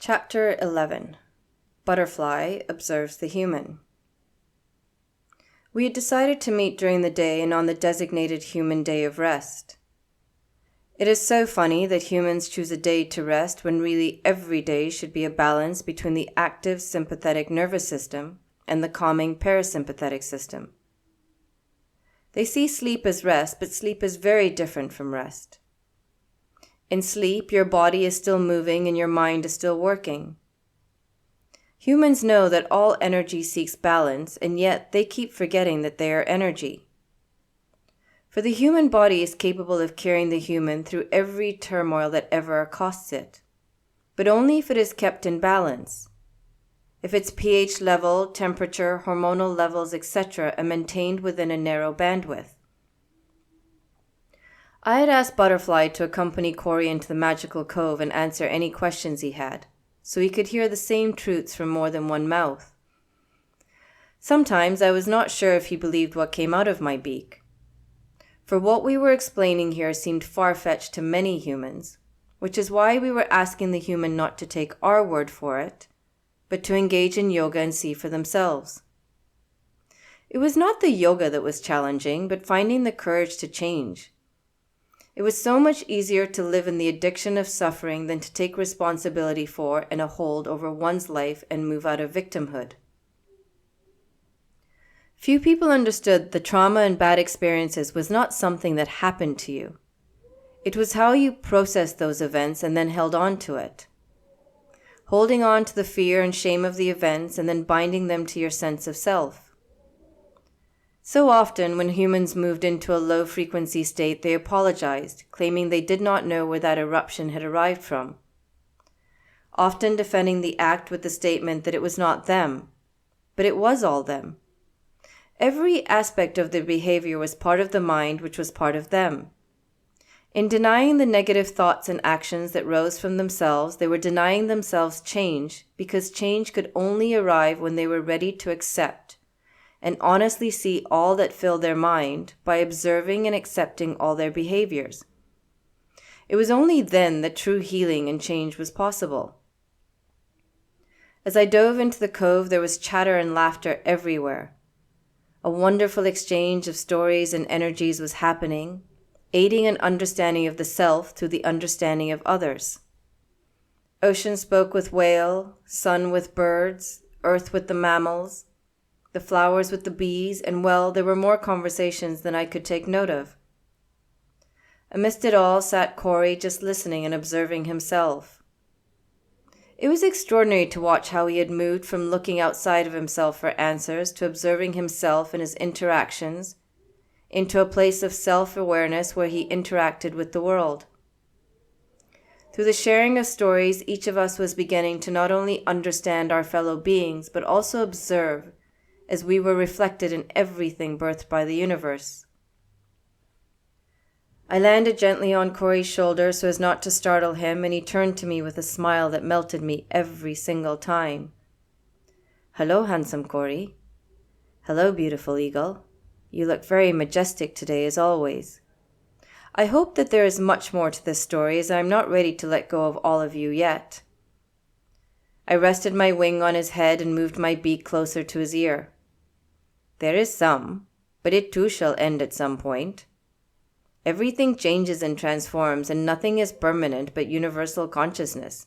Chapter 11. Butterfly Observes the Human. We had decided to meet during the day and on the designated human day of rest. It is so funny that humans choose a day to rest when really every day should be a balance between the active sympathetic nervous system and the calming parasympathetic system. They see sleep as rest, but sleep is very different from rest. In sleep, your body is still moving and your mind is still working. Humans know that all energy seeks balance, and yet they keep forgetting that they are energy. For the human body is capable of carrying the human through every turmoil that ever accosts it, but only if it is kept in balance. If its pH level, temperature, hormonal levels, etc. are maintained within a narrow bandwidth. I had asked Butterfly to accompany Corey into the magical cove and answer any questions he had, so he could hear the same truths from more than one mouth. Sometimes I was not sure if he believed what came out of my beak. For what we were explaining here seemed far-fetched to many humans, which is why we were asking the human not to take our word for it, but to engage in yoga and see for themselves. It was not the yoga that was challenging, but finding the courage to change. It was so much easier to live in the addiction of suffering than to take responsibility for and a hold over one's life and move out of victimhood. Few people understood that trauma and bad experiences was not something that happened to you. It was how you processed those events and then held on to it. Holding on to the fear and shame of the events and then binding them to your sense of self. So often, when humans moved into a low-frequency state, they apologized, claiming they did not know where that eruption had arrived from. Often defending the act with the statement that it was not them, but it was all them. Every aspect of their behavior was part of the mind, which was part of them. In denying the negative thoughts and actions that rose from themselves, they were denying themselves change, because change could only arrive when they were ready to accept and honestly see all that filled their mind by observing and accepting all their behaviors. It was only then that true healing and change was possible. As I dove into the cove, there was chatter and laughter everywhere. A wonderful exchange of stories and energies was happening, aiding an understanding of the self through the understanding of others. Ocean spoke with whale, sun with birds, earth with the mammals, the flowers with the bees, and well, there were more conversations than I could take note of. Amidst it all sat Corey just listening and observing himself. It was extraordinary to watch how he had moved from looking outside of himself for answers to observing himself and his interactions into a place of self-awareness where he interacted with the world. Through the sharing of stories, each of us was beginning to not only understand our fellow beings, but also observe as we were reflected in everything birthed by the universe. I landed gently on Corey's shoulder so as not to startle him, and he turned to me with a smile that melted me every single time. "Hello, handsome Corey." "Hello, beautiful eagle. You look very majestic today as always. I hope that there is much more to this story, as I am not ready to let go of all of you yet." I rested my wing on his head and moved my beak closer to his ear. "There is some, but it too shall end at some point. Everything changes and transforms, and nothing is permanent but universal consciousness.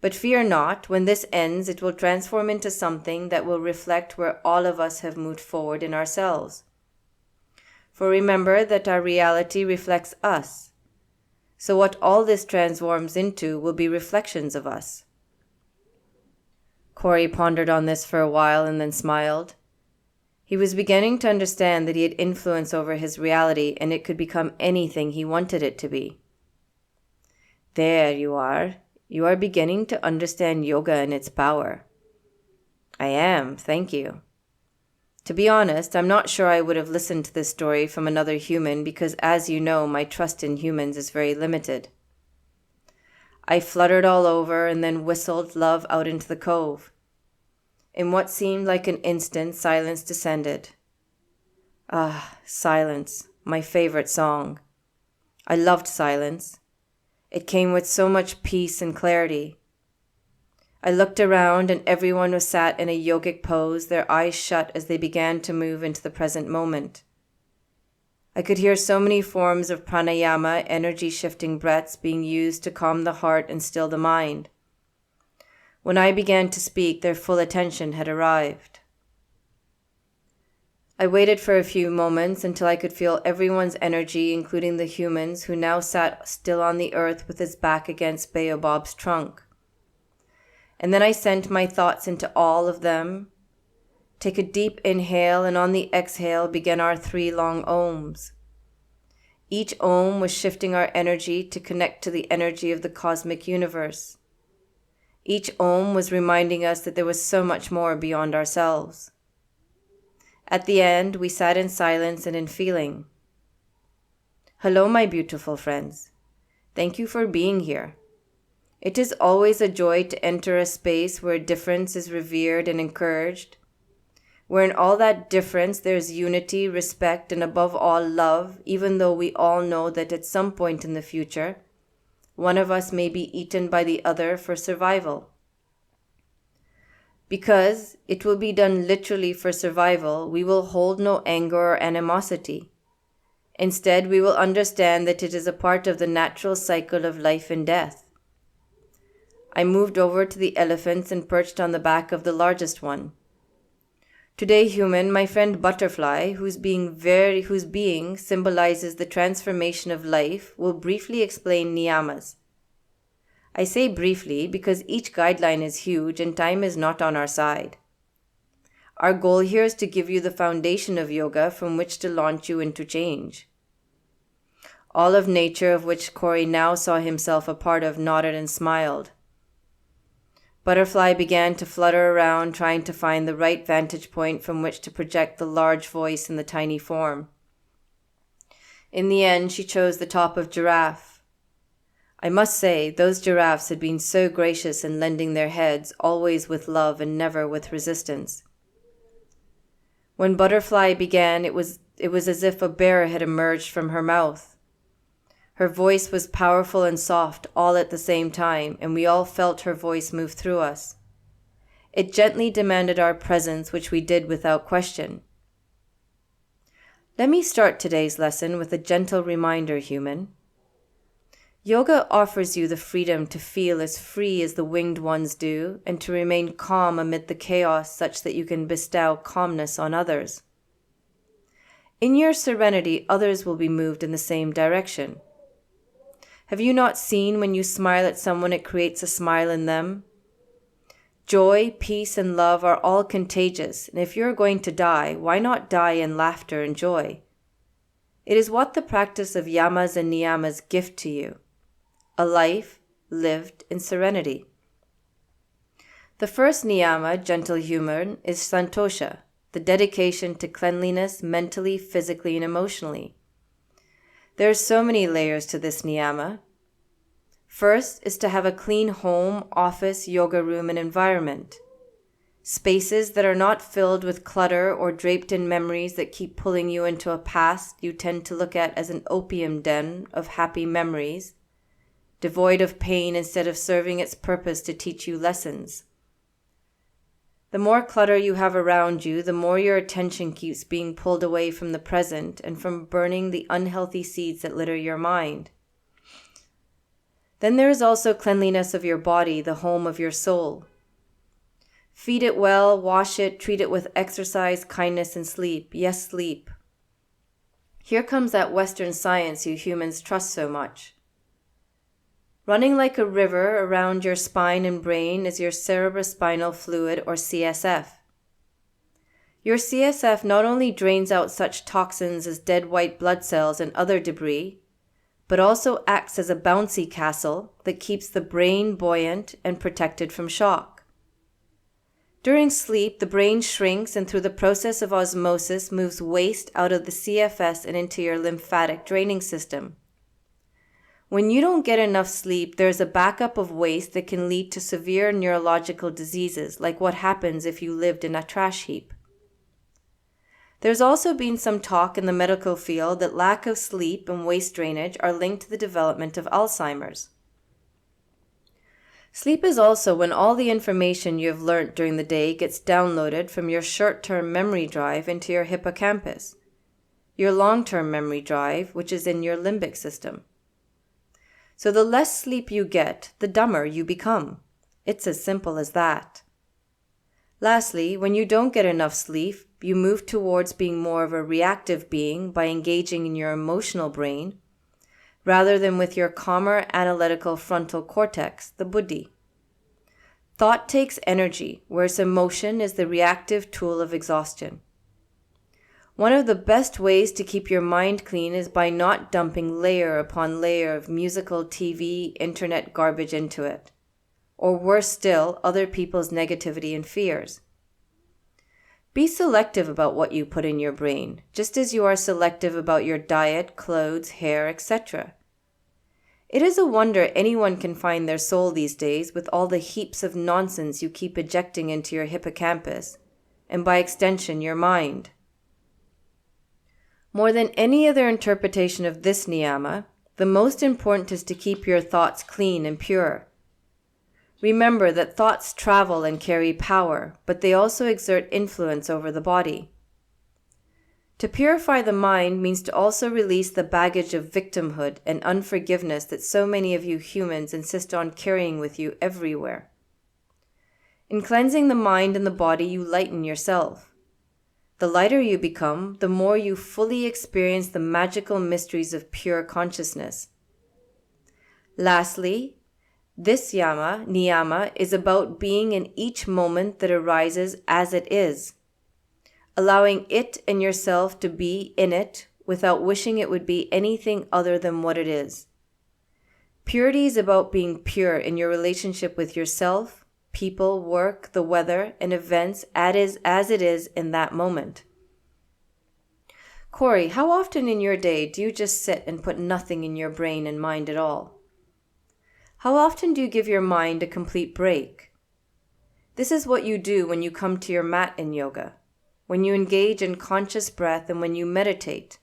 But fear not, when this ends, it will transform into something that will reflect where all of us have moved forward in ourselves. For remember that our reality reflects us. So what all this transforms into will be reflections of us." Corey pondered on this for a while and then smiled. He was beginning to understand that he had influence over his reality and it could become anything he wanted it to be. "There you are. You are beginning to understand yoga and its power." "I am, thank you. To be honest, I'm not sure I would have listened to this story from another human because, as you know, my trust in humans is very limited." I fluttered all over and then whistled love out into the cove. In what seemed like an instant, silence descended. Ah, silence, my favorite song. I loved silence. It came with so much peace and clarity. I looked around and everyone was sat in a yogic pose, their eyes shut as they began to move into the present moment. I could hear so many forms of pranayama, energy-shifting breaths being used to calm the heart and still the mind. When I began to speak, their full attention had arrived. I waited for a few moments until I could feel everyone's energy, including the humans who now sat still on the earth with his back against Baobab's trunk. And then I sent my thoughts into all of them. Take a deep inhale, and on the exhale began our 3 long ohms. Each ohm was shifting our energy to connect to the energy of the cosmic universe. Each ohm was reminding us that there was so much more beyond ourselves. At the end, we sat in silence and in feeling. Hello, my beautiful friends. Thank you for being here. It is always a joy to enter a space where difference is revered and encouraged, where in all that difference there's unity, respect, and above all love, even though we all know that at some point in the future, one of us may be eaten by the other for survival. Because it will be done literally for survival, we will hold no anger or animosity. Instead, we will understand that it is a part of the natural cycle of life and death. I moved over to the elephants and perched on the back of the largest one. Today, human, my friend Butterfly, whose being symbolizes the transformation of life, will briefly explain niyamas. I say briefly because each guideline is huge and time is not on our side. Our goal here is to give you the foundation of yoga from which to launch you into change. All of nature, of which Corey now saw himself a part of, nodded and smiled. Butterfly began to flutter around, trying to find the right vantage point from which to project the large voice in the tiny form. In the end, she chose the top of Giraffe. I must say, those giraffes had been so gracious in lending their heads, always with love and never with resistance. When Butterfly began, it was as if a bear had emerged from her mouth. Her voice was powerful and soft all at the same time, and we all felt her voice move through us. It gently demanded our presence, which we did without question. Let me start today's lesson with a gentle reminder, human. Yoga offers you the freedom to feel as free as the winged ones do, and to remain calm amid the chaos such that you can bestow calmness on others. In your serenity, others will be moved in the same direction. Have you not seen when you smile at someone, it creates a smile in them? Joy, peace, and love are all contagious, and if you're going to die, why not die in laughter and joy? It is what the practice of yamas and niyamas gift to you. A life lived in serenity. The first niyama, gentle human, is santosha, the dedication to cleanliness mentally, physically, and emotionally. There are so many layers to this niyama. First is to have a clean home, office, yoga room, and environment. Spaces that are not filled with clutter or draped in memories that keep pulling you into a past you tend to look at as an opium den of happy memories, devoid of pain instead of serving its purpose to teach you lessons. The more clutter you have around you, the more your attention keeps being pulled away from the present and from burning the unhealthy seeds that litter your mind. Then there is also cleanliness of your body, the home of your soul. Feed it well, wash it, treat it with exercise, kindness, and sleep. Yes, sleep. Here comes that Western science you humans trust so much. Running like a river around your spine and brain is your cerebrospinal fluid, or CSF. Your CSF not only drains out such toxins as dead white blood cells and other debris, but also acts as a bouncy castle that keeps the brain buoyant and protected from shock. During sleep, the brain shrinks and through the process of osmosis moves waste out of the CFS and into your lymphatic draining system. When you don't get enough sleep, there's a backup of waste that can lead to severe neurological diseases, like what happens if you lived in a trash heap. There's also been some talk in the medical field that lack of sleep and waste drainage are linked to the development of Alzheimer's. Sleep is also when all the information you have learnt during the day gets downloaded from your short-term memory drive into your hippocampus, your long-term memory drive, which is in your limbic system. So the less sleep you get, the dumber you become. It's as simple as that. Lastly, when you don't get enough sleep, you move towards being more of a reactive being by engaging in your emotional brain, rather than with your calmer analytical frontal cortex, the buddhi. Thought takes energy, whereas emotion is the reactive tool of exhaustion. One of the best ways to keep your mind clean is by not dumping layer upon layer of musical, TV, internet garbage into it, or worse still, other people's negativity and fears. Be selective about what you put in your brain, just as you are selective about your diet, clothes, hair, etc. It is a wonder anyone can find their soul these days with all the heaps of nonsense you keep ejecting into your hippocampus, and by extension, your mind. More than any other interpretation of this niyama, the most important is to keep your thoughts clean and pure. Remember that thoughts travel and carry power, but they also exert influence over the body. To purify the mind means to also release the baggage of victimhood and unforgiveness that so many of you humans insist on carrying with you everywhere. In cleansing the mind and the body, you lighten yourself. The lighter you become, the more you fully experience the magical mysteries of pure consciousness. Lastly, this niyama, is about being in each moment that arises as it is, allowing it and yourself to be in it without wishing it would be anything other than what it is. Purity is about being pure in your relationship with yourself, people, work, the weather, and events as it is in that moment. Corey, how often in your day do you just sit and put nothing in your brain and mind at all? How often do you give your mind a complete break? This is what you do when you come to your mat in yoga, when you engage in conscious breath, and when you meditate.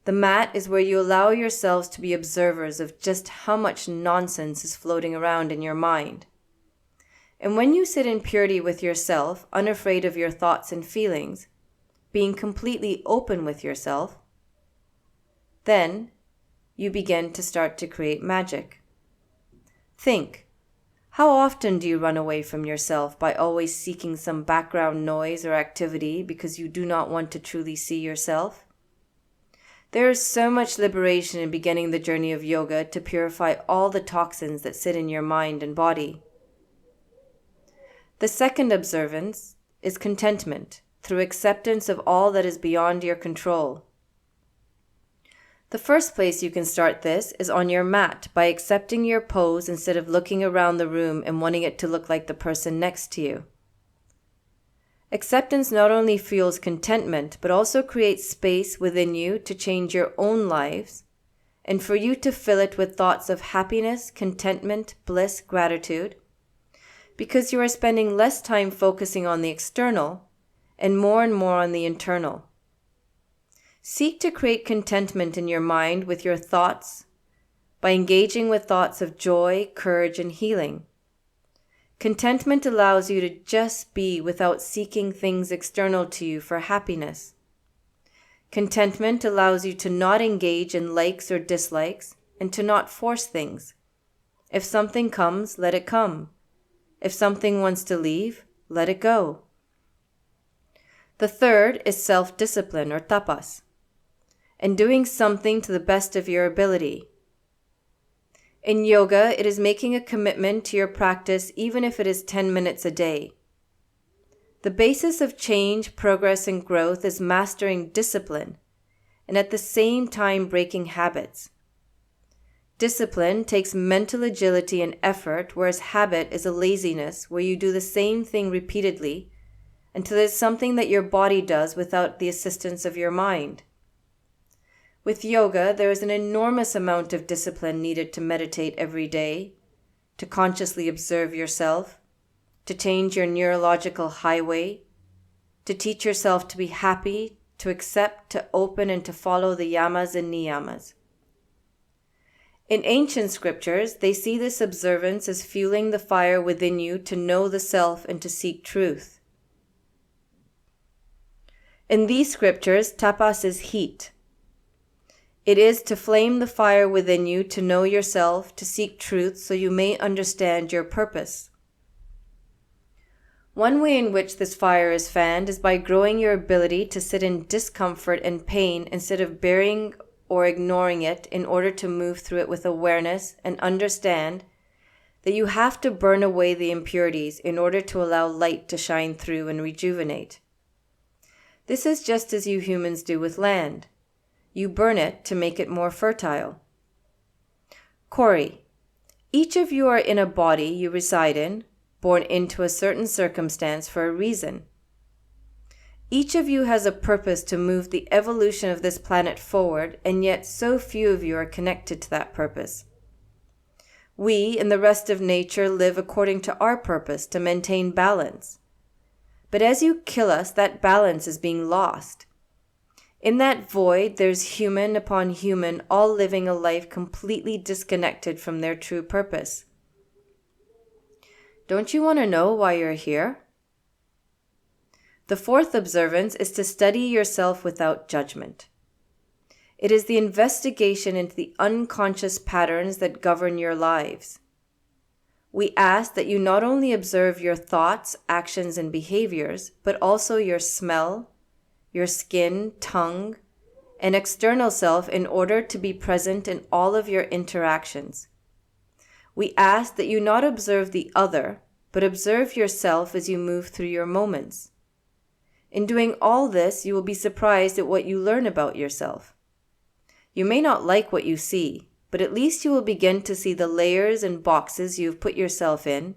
The mat is where you allow yourselves to be observers of just how much nonsense is floating around in your mind. And when you sit in purity with yourself, unafraid of your thoughts and feelings, being completely open with yourself, then you begin to start to create magic. Think, how often do you run away from yourself by always seeking some background noise or activity because you do not want to truly see yourself? There is so much liberation in beginning the journey of yoga to purify all the toxins that sit in your mind and body. The second observance is contentment, through acceptance of all that is beyond your control. The first place you can start this is on your mat by accepting your pose instead of looking around the room and wanting it to look like the person next to you. Acceptance not only fuels contentment, but also creates space within you to change your own lives and for you to fill it with thoughts of happiness, contentment, bliss, gratitude, because you are spending less time focusing on the external and more on the internal. Seek to create contentment in your mind with your thoughts by engaging with thoughts of joy, courage, and healing. Contentment allows you to just be without seeking things external to you for happiness. Contentment allows you to not engage in likes or dislikes and to not force things. If something comes, let it come. If something wants to leave, let it go. The third is self-discipline or tapas, and doing something to the best of your ability. In yoga, it is making a commitment to your practice even if it is 10 minutes a day. The basis of change, progress, and growth is mastering discipline and at the same time breaking habits. Discipline takes mental agility and effort, whereas habit is a laziness where you do the same thing repeatedly until it's something that your body does without the assistance of your mind. With yoga, there is an enormous amount of discipline needed to meditate every day, to consciously observe yourself, to change your neurological highway, to teach yourself to be happy, to accept, to open, and to follow the yamas and niyamas. In ancient scriptures, they see this observance as fueling the fire within you to know the self and to seek truth. In these scriptures, tapas is heat. It is to flame the fire within you to know yourself, to seek truth so you may understand your purpose. One way in which this fire is fanned is by growing your ability to sit in discomfort and pain instead of burying or ignoring it in order to move through it with awareness and understand that you have to burn away the impurities in order to allow light to shine through and rejuvenate. This is just as you humans do with land. You burn it to make it more fertile. Corey, each of you are in a body you reside in, born into a certain circumstance for a reason. Each of you has a purpose to move the evolution of this planet forward, and yet so few of you are connected to that purpose. We and the rest of nature live according to our purpose to maintain balance. But as you kill us, that balance is being lost. In that void, there's human upon human, all living a life completely disconnected from their true purpose. Don't you want to know why you're here? The fourth observance is to study yourself without judgment. It is the investigation into the unconscious patterns that govern your lives. We ask that you not only observe your thoughts, actions, and behaviors, but also your smell, your skin, tongue, and external self in order to be present in all of your interactions. We ask that you not observe the other, but observe yourself as you move through your moments. In doing all this, you will be surprised at what you learn about yourself. You may not like what you see, but at least you will begin to see the layers and boxes you have put yourself in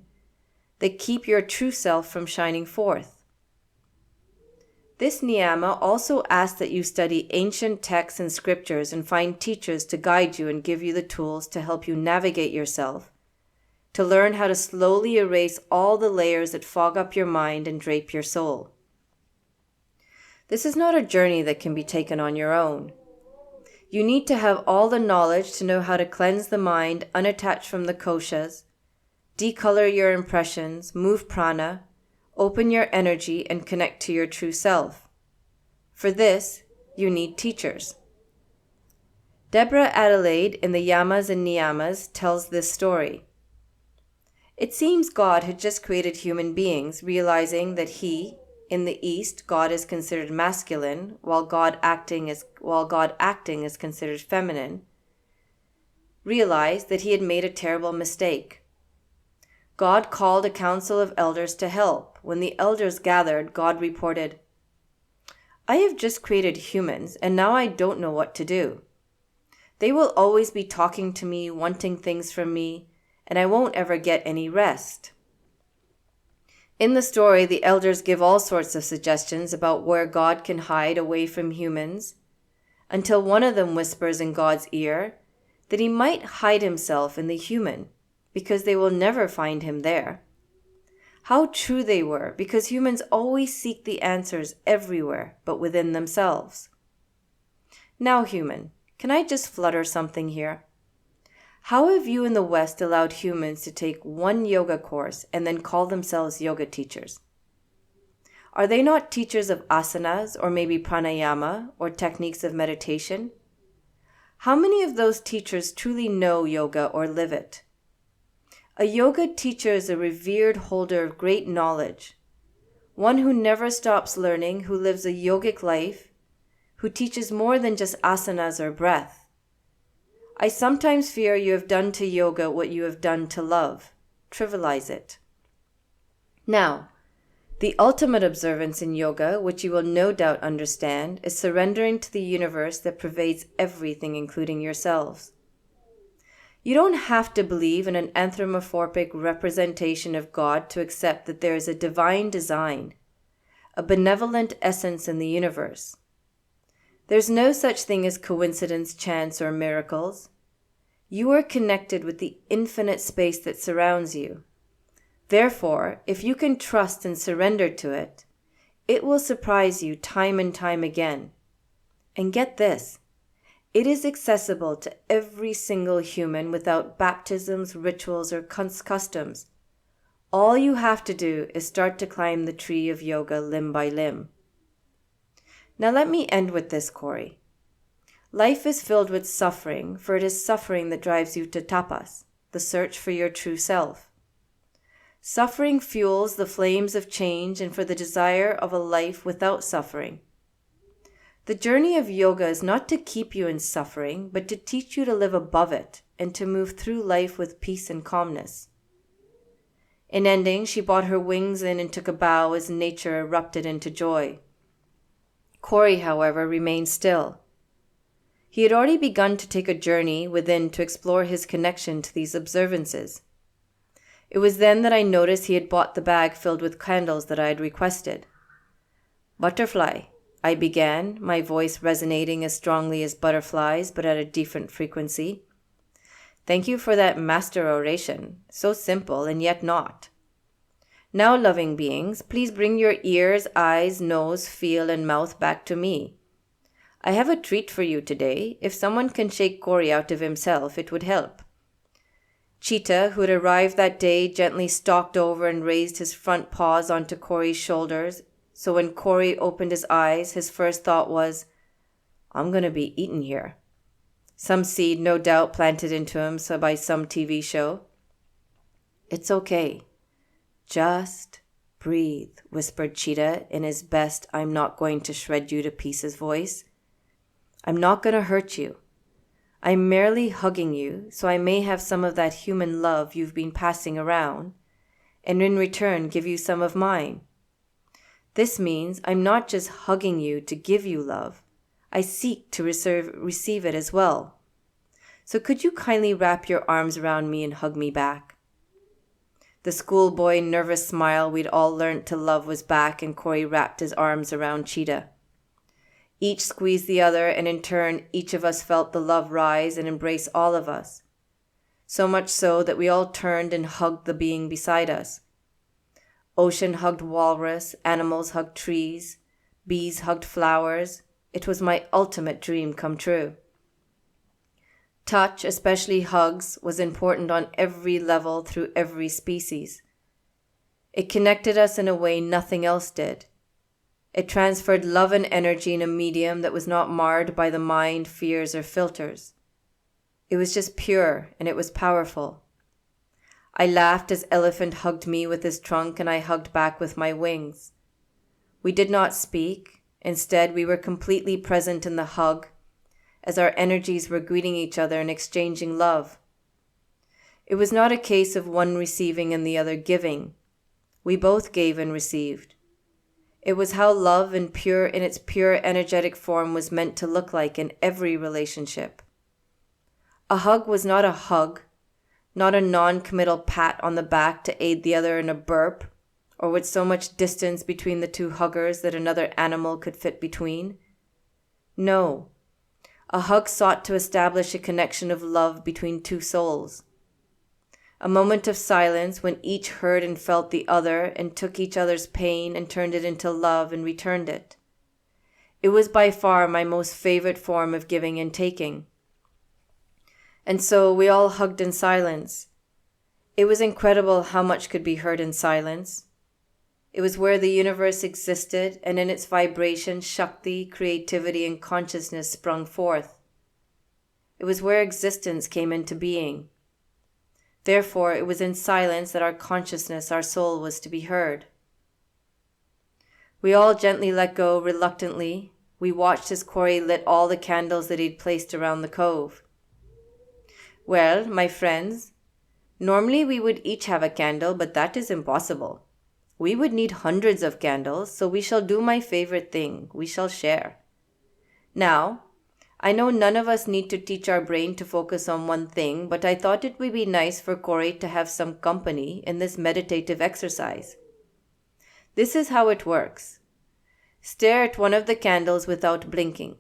that keep your true self from shining forth. This niyama also asks that you study ancient texts and scriptures and find teachers to guide you and give you the tools to help you navigate yourself, to learn how to slowly erase all the layers that fog up your mind and drape your soul. This is not a journey that can be taken on your own. You need to have all the knowledge to know how to cleanse the mind unattached from the koshas, decolor your impressions, move prana, open your energy, and connect to your true self. For this, you need teachers. Deborah Adelaide in the Yamas and Niyamas tells this story. It seems God had just created human beings, realizing that in the East, God is considered masculine, while God acting is considered feminine, realized that he had made a terrible mistake. God called a council of elders to help. When the elders gathered, God reported, "I have just created humans, and now I don't know what to do. They will always be talking to me, wanting things from me, and I won't ever get any rest." In the story, the elders give all sorts of suggestions about where God can hide away from humans, until one of them whispers in God's ear that he might hide himself in the human, because they will never find him there. How true they were, because humans always seek the answers everywhere but within themselves. Now, human, can I just flutter something here? How have you in the West allowed humans to take one yoga course and then call themselves yoga teachers? Are they not teachers of asanas or maybe pranayama or techniques of meditation? How many of those teachers truly know yoga or live it? A yoga teacher is a revered holder of great knowledge, one who never stops learning, who lives a yogic life, who teaches more than just asanas or breath. I sometimes fear you have done to yoga what you have done to love. Trivialize it. Now, the ultimate observance in yoga, which you will no doubt understand, is surrendering to the universe that pervades everything, including yourselves. You don't have to believe in an anthropomorphic representation of God to accept that there is a divine design, a benevolent essence in the universe. There's no such thing as coincidence, chance, or miracles. You are connected with the infinite space that surrounds you. Therefore, if you can trust and surrender to it, it will surprise you time and time again. And get this, It is accessible to every single human without baptisms, rituals, or customs. All you have to do is start to climb the tree of yoga limb by limb. Now let me end with this, Corey. Life is filled with suffering, for it is suffering that drives you to tapas, the search for your true self. Suffering fuels the flames of change and for the desire of a life without suffering. The journey of yoga is not to keep you in suffering, but to teach you to live above it and to move through life with peace and calmness. In ending, she brought her wings in and took a bow as nature erupted into joy. Corey, however, remained still. He had already begun to take a journey within to explore his connection to these observances. It was then that I noticed he had bought the bag filled with candles that I had requested. "Butterfly," I began, my voice resonating as strongly as butterflies, but at a different frequency. "Thank you for that master oration, so simple and yet not. Now, loving beings, please bring your ears, eyes, nose, feel, and mouth back to me. I have a treat for you today. If someone can shake Corey out of himself, it would help." Cheetah, who had arrived that day, gently stalked over and raised his front paws onto Corey's shoulders, so when Corey opened his eyes, his first thought was, "I'm going to be eaten here." Some seed, no doubt, planted into him by some TV show. "It's okay. Just breathe," whispered Cheetah in his best "I'm not going to shred you to pieces" voice. "I'm not going to hurt you. I'm merely hugging you so I may have some of that human love you've been passing around, and in return give you some of mine. This means I'm not just hugging you to give you love. I seek to receive it as well. So could you kindly wrap your arms around me and hug me back?" The schoolboy nervous smile we'd all learnt to love was back, and Corey wrapped his arms around Cheetah. Each squeezed the other, and in turn, each of us felt the love rise and embrace all of us. So much so that we all turned and hugged the being beside us. Ocean hugged walrus, animals hugged trees, bees hugged flowers. It was my ultimate dream come true. Touch, especially hugs, was important on every level through every species. It connected us in a way nothing else did. It transferred love and energy in a medium that was not marred by the mind, fears, or filters. It was just pure, and it was powerful. I laughed as Elephant hugged me with his trunk, and I hugged back with my wings. We did not speak. Instead, we were completely present in the hug, as our energies were greeting each other and exchanging love. It was not a case of one receiving and the other giving. We both gave and received. It was how love in its pure energetic form was meant to look like in every relationship. A hug was not a hug, not a non-committal pat on the back to aid the other in a burp, or with so much distance between the two huggers that another animal could fit between. No, a hug sought to establish a connection of love between two souls. A moment of silence when each heard and felt the other and took each other's pain and turned it into love and returned it. It was by far my most favorite form of giving and taking. And so we all hugged in silence. It was incredible how much could be heard in silence. It was where the universe existed, and in its vibration, Shakti, creativity, and consciousness sprung forth. It was where existence came into being. Therefore, it was in silence that our consciousness, our soul, was to be heard. We all gently let go, reluctantly. We watched as Corey lit all the candles that he'd placed around the cove. "Well, my friends, normally we would each have a candle, but that is impossible. We would need hundreds of candles, so we shall do my favorite thing. We shall share. Now, I know none of us need to teach our brain to focus on one thing, but I thought it would be nice for Corey to have some company in this meditative exercise. This is how it works. Stare at one of the candles without blinking.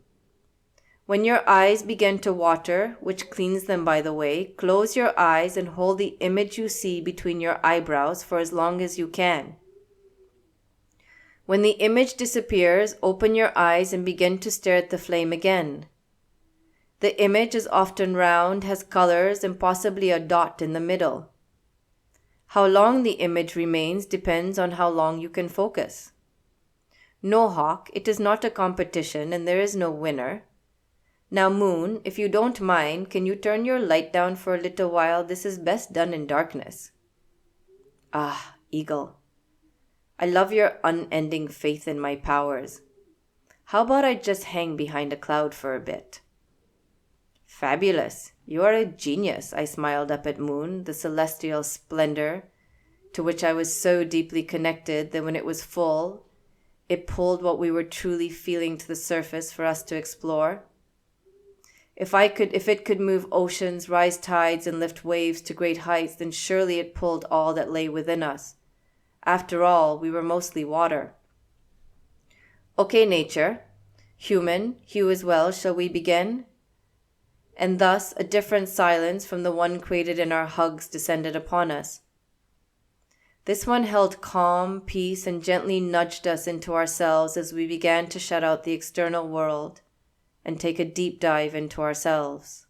When your eyes begin to water, which cleans them by the way, close your eyes and hold the image you see between your eyebrows for as long as you can. When the image disappears, open your eyes and begin to stare at the flame again. The image is often round, has colors, and possibly a dot in the middle. How long the image remains depends on how long you can focus. No, Hawk, it is not a competition and there is no winner. Now, Moon, if you don't mind, can you turn your light down for a little while? This is best done in darkness. Ah, Eagle, I love your unending faith in my powers. How about I just hang behind a cloud for a bit? Fabulous. You are a genius, I smiled up at Moon, the celestial splendor to which I was so deeply connected that when it was full, it pulled what we were truly feeling to the surface for us to explore. If it could move oceans, rise tides, and lift waves to great heights, then surely it pulled all that lay within us. After all, we were mostly water. Okay, nature. Human, you as well, shall we begin? And thus a different silence from the one created in our hugs descended upon us. This one held calm, peace, and gently nudged us into ourselves as we began to shut out the external world and take a deep dive into ourselves.